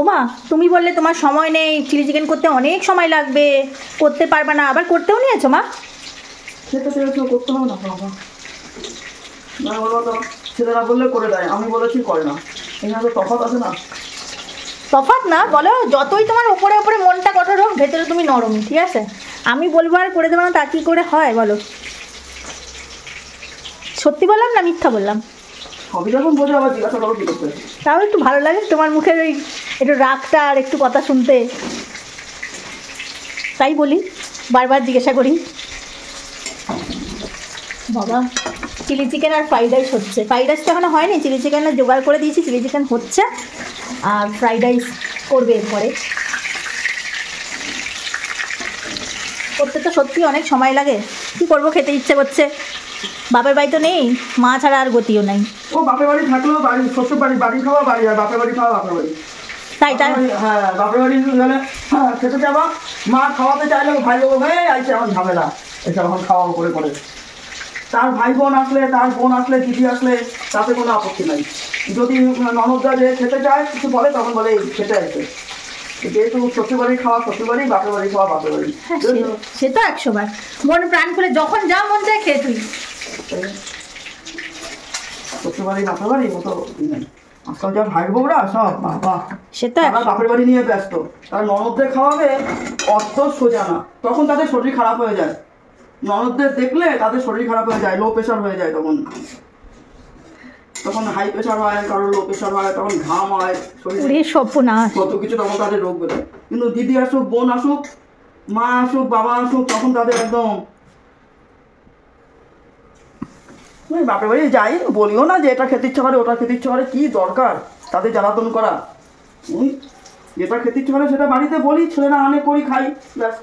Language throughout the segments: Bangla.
ওমা তুমি বললে তোমার সময় নেই, চিলি চিকেন করতে অনেক সময় লাগবে, করতে পারবে না, আবার করতেও নিয়েছো মা? সেটা করতে হবে না বাবা, না বলো তো, ছেলেরা বললে করে দেয়, আমি বলেছি করে না, এখানে তো তফাৎ আছে না। তফাৎ না বলো, যতই তোমার ওপরে ওপরে মনটা কঠোর হোক, ভেতরে তুমি নরম, ঠিক আছে? আমি বলবো আর করে দেবো না, তা কী করে হয় বলো? সত্যি বললাম না মিথ্যা বললাম? সবই যখন বোঝে আবার জিজ্ঞাসা করো কী করতে। তাও একটু ভালো লাগে তোমার মুখের ওই একটু রাগটা আর একটু কথা শুনতে, তাই বলি, বারবার জিজ্ঞাসা করি। বাবা চিলি চিকেন আর ফ্রাইড রাইস হচ্ছে, ফ্রাইড রাইস তো এখনো হয়নি, চিলি চিকেনের জোগাড় করে দিয়েছি, চিলি চিকেন হচ্ছে আর ফ্রাইড রাইস করবে এরপরে। করতে তো সত্যি অনেক সময় লাগে, কী করবো, খেতে ইচ্ছে করছে। বাপের বাড়ি তো নেই, মা ছাড়া আর গতিও নাই। ও বাপের বাড়ি থাকলেও বাড়ি, শ্বশুর বাড়ি, বাড়ি খাওয়া বাড়ি, আর বাপের বাড়ি খাওয়া বাপের বাড়ি। তাই তাই হ্যাঁ, বাপের বাড়ি গেলে খেতে যাবা, মা খাওয়াতে চাইলে ভাই লোক হয়ে আইসে এখন ঝামেলা, এসে এখন খাওয়া করে করে। তার ভাই বোন আসলে, তার বোন আসলে, দিদি আসলে, তাতে কোনো আপত্তি নাই। যদি ননদরা যে খেতে চায় কিছু বলে, তখন বলে এই খেতে আসবে। যেহেতু শ্বশুর বাড়ি খাওয়া শ্বশুর বাড়ি, বাপের বাড়ি খাওয়া বাপের বাড়ি। হ্যাঁ সে তো 100 বার, মন প্রাণ খুলে যখন যা মন চায় খেয়ে তুই। শ্বশুর বাড়ি বাপের বাড়ি মতো নেই। আজকাল যা ভাই বোনরা সব বাবা, সে তো বাপের বাড়ি নিয়ে ব্যস্ত, তার ননদদের খাওয়াবে অত সোজা না, তখন তাদের শরীর খারাপ হয়ে যায়। ননদদের দেখলে তাদের শরীর খারাপ হয়ে যায়, লো প্রেশার হয়ে যায়, তখন হাই প্রেশার হয়, কারোর লো প্রেশার হয়, তখন ঘাম হয় শরীরে, কত কিছু, তখন তাদের রোগ বেরোয়। কিন্তু দিদি আসুক, বোন আসুক, মা আসুক, বাবা আসুক, তখন তাদের একদম। বাপের বাড়ি যাই, বলিও না যে এটা খেতে ইচ্ছে করে, ওটা খেতে ইচ্ছে করে, কি দরকার তাদের জ্বালাতন করা। যেটা খেতে ইচ্ছে করে সেটা বাড়িতে বলি, ছেলেরা আনে, করি, খাই, ব্যাস।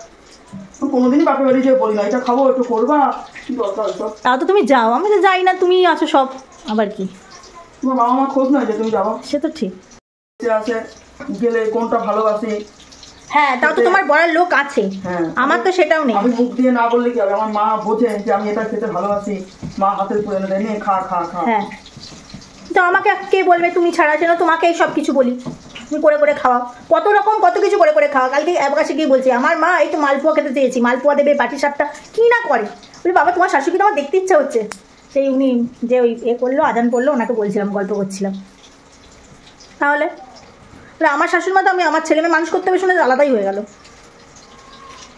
কোনোদিনই বাপের বাড়ি যেয়ে বলি না এটা খাবো, একটু করবা, কি দরকার সব। তাও তো তুমি যাও, আমি তো যাই না, তুমি আছো সব, আবার কি তোমার বাবা মা খোঁজ নয় যে তুমি যাবো? সে তো ঠিক আছে, গেলে কোনটা ভালোবাসি। হ্যাঁ, তাও তো তোমার বলার লোক আছে। হ্যাঁ, আমার তো সেটাও নেই। আমি মুখ দিয়ে না বললে কি হবে, আমার মা বোঝে যে আমি এটা খেতে ভালোবাসি, মা হাতের করে এনে দেয়, খা খা খা। হ্যাঁ, তো আমাকে কে বলবে তুমি ছাড়া? সেটা তোমাকে সব কিছু বলি, তুমি করে করে খাওয়াও, কত রকম কত কিছু করে করে খাওয়া। কালকে অ্যাবকাশে গিয়ে বলছি আমার মা এই তো মালপোয়া খেতে চেয়েছি, মালপোয়া দেবে, পাটি সাপটা কী না করে। বলি বাবা তোমার শাশুড়ি তো আমার দেখতে ইচ্ছা হচ্ছে। সেই উনি যে ওই করলো, আজান পড়লো, ওনাকে বলছিলাম, গল্প করছিলাম। তাহলে আমার শাশুড়ি মা তো আমি আমার ছেলে মেয়ে মানুষ করতে হবে শুনে আলাদাই হয়ে গেল।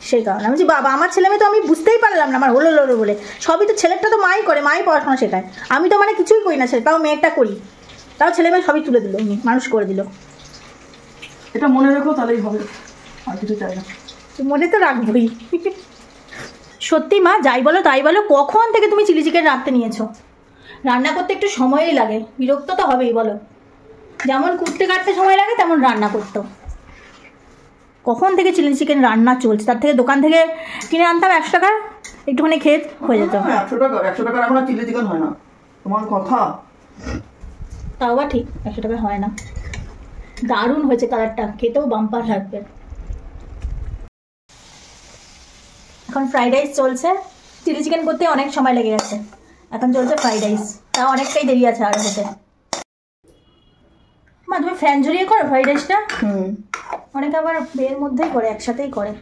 সেই কারণে আমি বলছি বাবা আমার ছেলে মেয়ে তো আমি বুঝতেই পারলাম না, আমার হলো বলে। সবই তো ছেলেটা তো মাই করে, মাই পড়াশোনা শেখায়, আমি তো মানে কিছুই করি না, তাও মেয়েটা করি, তাও ছেলে মেয়ে সবই তুলে দিল, উনি মানুষ করে দিল। এটা মনে রেখো, তাহলেই হবে, আর কিছু চাই না। মনে তো রাখবই। সত্যি মা, যাই বলো তাই বলো, কখন থেকে তুমি চিলি চিকেন রাখতে নিয়েছো? রান্না করতে একটু সময়ই লাগে, বিরক্ত তো হবেই বলো। যেমন কুটতে কাটতে সময় লাগে, তেমন রান্না করতো। কখন থেকে চিলি চিকেন রান্না চলছে, তার থেকে দোকান থেকে কিনে আনতাম 100 টাকা, একটুখানি খেয়ে হয়ে যেত। 100 টাকা এখন আর চিলি চিকেন হয় না, তোমার কথা। তাও বা ঠিক, 100 টাকা হয় না। দারুণ হয়েছে কালারটা, খেতেও বাম্পার লাগবে। এখন ফ্রাইড রাইস চলছে, চিলি চিকেন করতে অনেক সময় লেগে গেছে, এখন চলছে ফ্রাইড রাইস, তাও অনেকটাই দেরি আছে আর হতে। মা তুমি ফ্যান ঝরিয়ে করো ফ্রাইড রাইসটা? অনেকে আবার এর মধ্যেই করে, একসাথেই করে,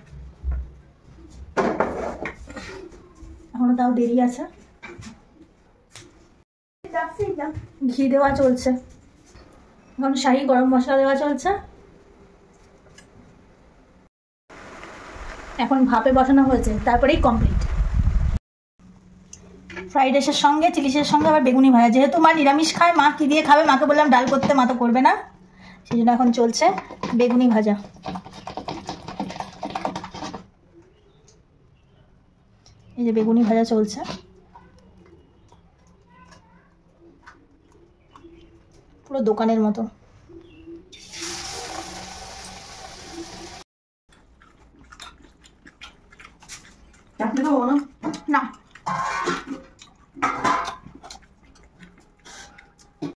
এখনো তাও দেরি আছে। ঘি দেওয়া চলছে, এখন শাহি গরম মশলা দেওয়া চলছে, এখন ভাপে বসানো হয়েছে, তারপরেই কমপ্লিট। ফ্রাইড রাইসের সঙ্গে চিলিসের সঙ্গে আবার বেগুনি ভাজা, যেহেতু মা নিরামিষ খায়, মা কী দিয়ে খাবে, মাকে বললাম ডাল করতে, মা তো করবে না, সেই জন্য এখন চলছে বেগুনি ভাজা। এই যে বেগুনি ভাজা চলছে, পুরো দোকানের মতো। না